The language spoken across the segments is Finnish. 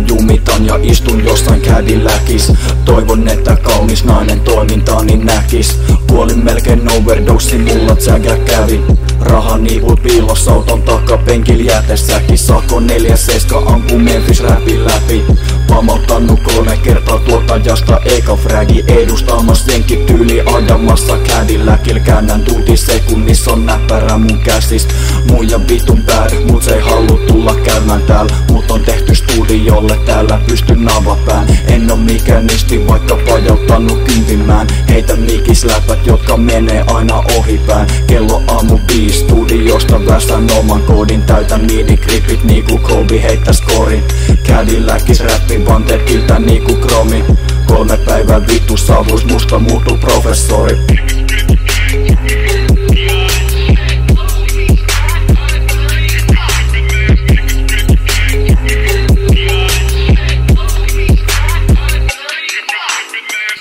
Jumitan ja istun jossain Cadillacis. Toivon, että kaunis nainen toimintaani näkis. Kuolin melkein overdose, mulla tsägä kävi. Rahaniivut piilossa auton takapenkil jätesäkin. Sako 47 ampuu Memphis räpin läpi. Pamauttanut 3 kertaa tuottajasta eka fragi. Edustamas jenkkityyli ajamassa Cadillacil. Käännän tunti sekunnissa on näppärä mun käsis. Muija vitun bad, mut se ei halua tulla käymään täällä. Mut on tehty studiolle, täällä pystyn avapään. En oo mikään isti, vaikka pajauttanut kympimään. Heitä mikisläpät, jotka menee aina ohipään. Kello aamu 5, studiosta väsän oman koodin. Täytän midi-gripit niinku Kobe heittää skorin. Cadillacis räppi vanteet kiltää niinku kromi. 3 päivää vittu savus, musta muuttuu professori.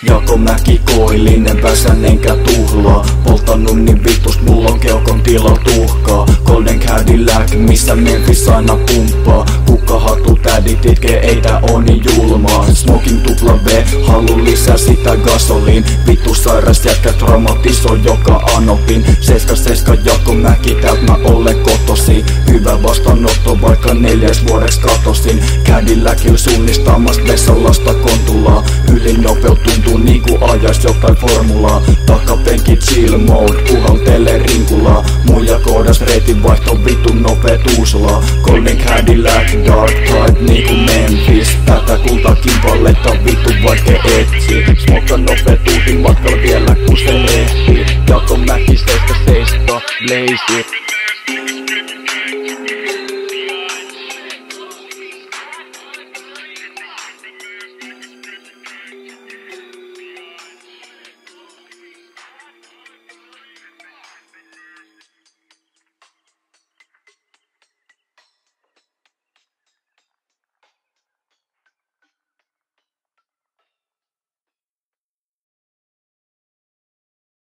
Jakomäki koillinen, väsän enkä tuhlaa. Polttanut niin vittus, mulla on keukon tila tuhkaa. Golden Cadillac, missä Memphis aina pumppaa. Kukkahattu tädit itkee, ei tää oo niin julmaa. Smoking tupla V, halu lisää sitä gasoliin. Vittu sairas jätkä traumatisoi joka anopin. 7-7 Jakomäki, täältä mä olen kotosi. Hyvä vastaanotto, vaikka 4 vuodeks katosin. Cadillacil suunnistamassa Vessalasta kontulaa. Ylinopeut tuntuu niinku ajais jotain formulaa. Takapenki chill mode, puhaltelee rinkulaa. Muija koodas reitin vaihto vitun nopeet uuslaa. Golden Cadillac, dark type niinku Memphis. Tätä kultaa kimpaletta vittu vaikka etsi. Smokka nopeet uutin matkalla vielä kun se ehtii. Jakomäki 7-7, blaze it.